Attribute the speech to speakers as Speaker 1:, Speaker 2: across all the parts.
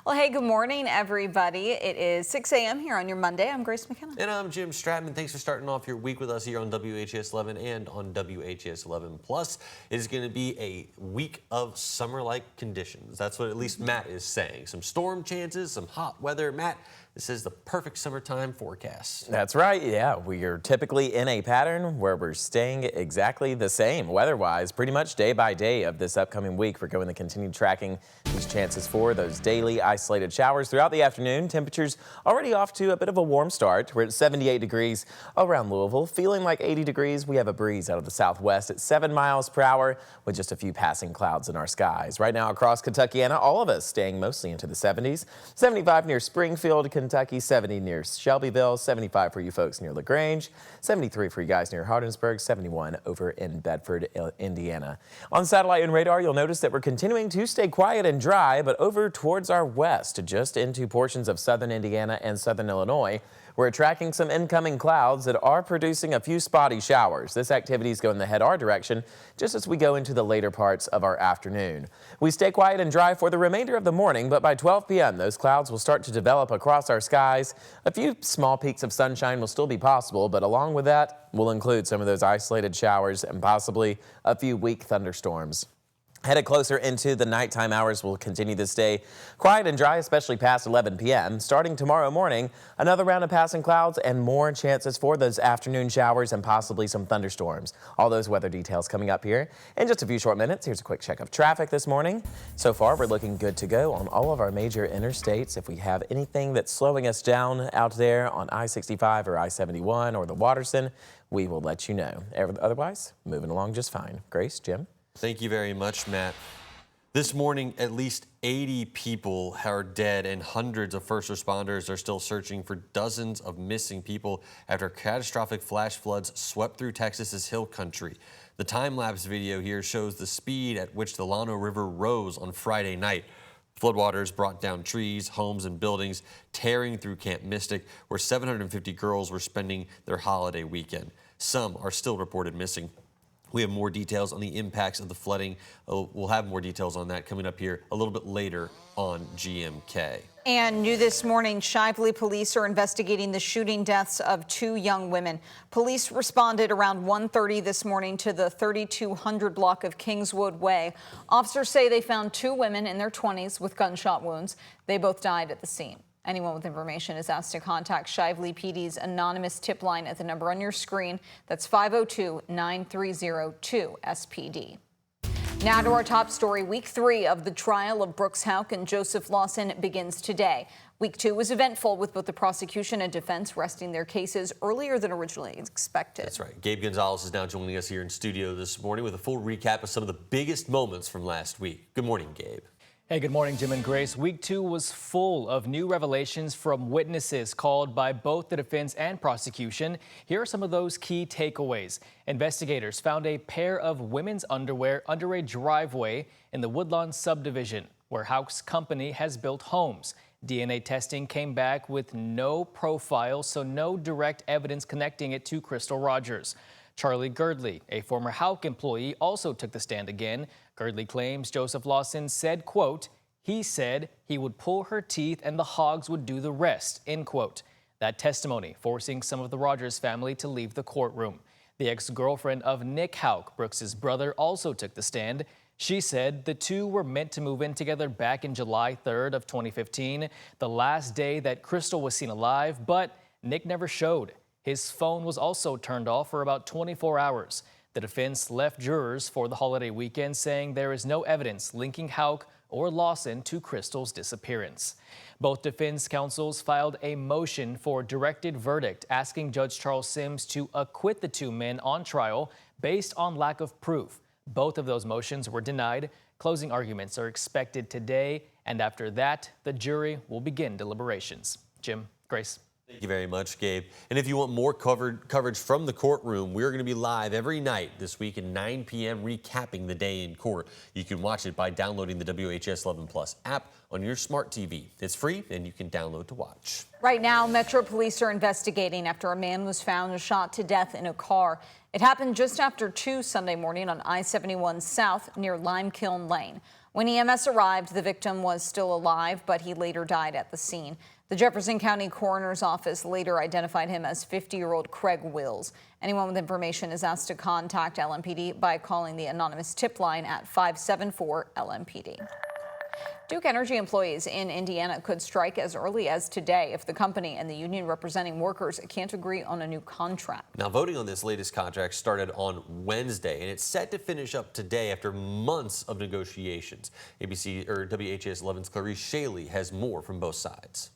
Speaker 1: Well, hey, good morning, everybody. It is 6 a.m. here on your Monday. I'm Grace McKenna.
Speaker 2: And I'm Jim Stratman. Thanks for starting off your week with us here on WHAS 11 and on WHAS 11 Plus. It is going to be a week of summer-like conditions. That's what at least Matt is saying. Some storm chances, some hot weather. Matt, this is the perfect summertime forecast.
Speaker 3: That's right. Yeah, we are typically in a pattern where we're staying exactly the same weather-wise, pretty much day by day of this upcoming week. We're going to continue tracking these chances for those daily isolated showers throughout the afternoon. Temperatures already off to a bit of a warm start. We're at 78 degrees around Louisville, feeling like 80 degrees. We have a breeze out of the southwest at 7 miles per hour with just a few passing clouds in our skies. Right now across Kentuckiana, all of us staying mostly into the 70s. 75 near Springfield, Kentucky, 70 near Shelbyville, 75 for you folks near LaGrange, 73 for you guys near Hardinsburg, 71 over in Bedford, Indiana. On satellite and radar, you'll notice that we're continuing to stay quiet and dry, but over towards our west, just into portions of southern Indiana and southern Illinois, we're tracking some incoming clouds that are producing a few spotty showers. This activity is going to head our direction just as we go into the later parts of our afternoon. We stay quiet and dry for the remainder of the morning, but by 12 p.m. those clouds will start to develop across our skies. A few small peaks of sunshine will still be possible, but along with that will include some of those isolated showers and possibly a few weak thunderstorms. Headed closer into the nighttime hours, we'll continue this day quiet and dry, especially past 11 p.m. Starting tomorrow morning, another round of passing clouds and more chances for those afternoon showers and possibly some thunderstorms. All those weather details coming up here in just a few short minutes. Here's a quick check of traffic this morning. So far, we're looking good to go on all of our major interstates. If we have anything that's slowing us down out there on I-65 or I-71 or the Watterson, we will let you know. Otherwise, moving along just fine. Grace, Jim?
Speaker 2: Thank you very much, Matt. This morning, at least 80 people are dead and hundreds of first responders are still searching for dozens of missing people after catastrophic flash floods swept through Texas's hill country. The time-lapse video here shows the speed at which the Llano River rose on Friday night. Floodwaters brought down trees, homes, and buildings, tearing through Camp Mystic, where 750 girls were spending their holiday weekend. Some are still reported missing. We have more details on the impacts of the flooding. We'll have more details on that coming up here a little bit later on GMK.
Speaker 1: And new this morning, Shively police are investigating the shooting deaths of 2 young women. Police responded around 1:30 this morning to the 3200 block of Kingswood Way. Officers say they found 2 women in their 20s with gunshot wounds. They both died at the scene. Anyone with information is asked to contact Shively PD's anonymous tip line at the number on your screen. That's 502-930-2SPD. Now to our top story. Week 3 of the trial of Brooks Houck and Joseph Lawson begins today. Week 2 was eventful, with both the prosecution and defense resting their cases earlier than originally expected.
Speaker 2: That's right. Gabe Gonzalez is now joining us here in studio this morning with a full recap of some of the biggest moments from last week. Good morning, Gabe.
Speaker 4: Hey, good morning, Jim and Grace. Week 2 was full of new revelations from witnesses called by both the defense and prosecution. Here are some of those key takeaways. Investigators found a pair of women's underwear under a driveway in the Woodlawn subdivision, where Houck's company has built homes. DNA testing came back with no profile, so no direct evidence connecting it to Crystal Rogers. Charlie Girdley, a former Houck employee, also took the stand again. Girdley claims Joseph Lawson said, quote, "He said he would pull her teeth and the hogs would do the rest," end quote. That testimony forcing some of the Rogers family to leave the courtroom. The ex-girlfriend of Nick Houck, Brooks's brother, also took the stand. She said the two were meant to move in together back in July 3rd of 2015, the last day that Crystal was seen alive, but Nick never showed. His phone was also turned off for about 24 hours. The defense left jurors for the holiday weekend saying there is no evidence linking Houck or Lawson to Crystal's disappearance. Both defense counsels filed a motion for directed verdict asking Judge Charles Sims to acquit the 2 men on trial based on lack of proof. Both of those motions were denied. Closing arguments are expected today, and after that, the jury will begin deliberations. Jim, Grace.
Speaker 2: Thank you very much, Gabe. And if you want more coverage from the courtroom, we're going to be live every night this week at 9 p.m. recapping the day in court. You can watch it by downloading the WHAS 11 Plus app on your smart TV. It's free and you can download to watch.
Speaker 1: Right now, Metro Police are investigating after a man was found shot to death in a car. It happened just after 2 Sunday morning on I-71 South near Lime Kiln Lane. When EMS arrived, the victim was still alive, but he later died at the scene. The Jefferson County Coroner's Office later identified him as 50-year-old Craig Wills. Anyone with information is asked to contact LMPD by calling the anonymous tip line at 574-LMPD. Duke Energy employees in Indiana could strike as early as today if the company and the union representing workers can't agree on a new contract.
Speaker 2: Now, voting on this latest contract started on Wednesday, and it's set to finish up today after months of negotiations. WHAS11's Clarice Shaley has more from both sides.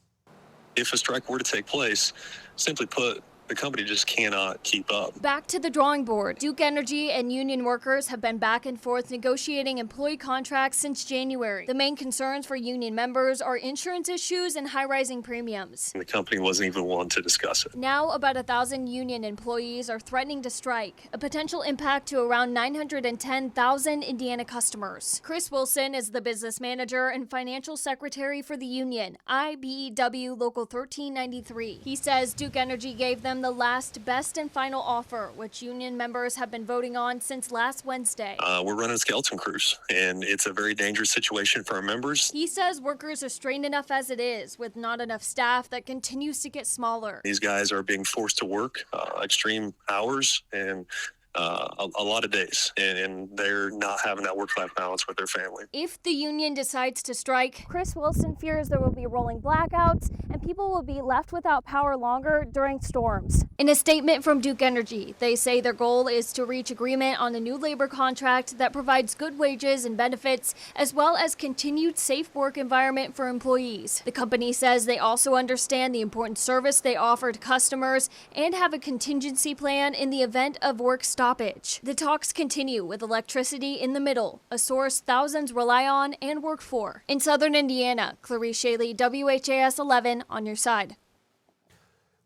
Speaker 5: If a strike were to take place, simply put, the company just cannot keep up.
Speaker 6: Back to the drawing board. Duke Energy and union workers have been back and forth negotiating employee contracts since January. The main concerns for union members are insurance issues and high-rising premiums.
Speaker 5: The company wasn't even willing to discuss it.
Speaker 6: Now, about 1,000 union employees are threatening to strike, a potential impact to around 910,000 Indiana customers. Chris Wilson is the business manager and financial secretary for the union, IBEW Local 1393. He says Duke Energy gave them the last best and final offer, which union members have been voting on since last Wednesday.
Speaker 5: We're running skeleton crews, and it's a very dangerous situation for our members.
Speaker 6: He says workers are strained enough as it is, with not enough staff that continues to get smaller.
Speaker 5: These guys are being forced to work extreme hours and a lot of days, and they're not having that work-life balance with their family.
Speaker 6: If the union decides to strike, Chris Wilson fears there will be rolling blackouts and people will be left without power longer during storms. In a statement from Duke Energy, they say their goal is to reach agreement on a new labor contract that provides good wages and benefits, as well as continued safe work environment for employees. The company says they also understand the important service they offer to customers and have a contingency plan in the event of work stoppage. The talks continue with electricity in the middle, a source thousands rely on and work for. In southern Indiana, Clarice Shaley, WHAS 11 on your side.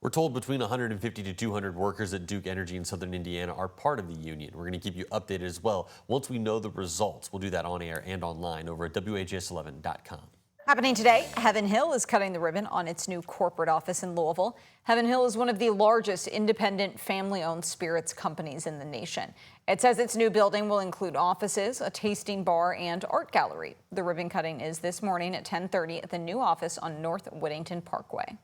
Speaker 2: We're told between 150 to 200 workers at Duke Energy in southern Indiana are part of the union. We're going to keep you updated as well once we know the results. We'll do that on air and online over at WHAS11.com.
Speaker 1: Happening today, Heaven Hill is cutting the ribbon on its new corporate office in Louisville. Heaven Hill is one of the largest independent family-owned spirits companies in the nation. It says its new building will include offices, a tasting bar, and art gallery. The ribbon cutting is this morning at 10:30 at the new office on North Whittington Parkway.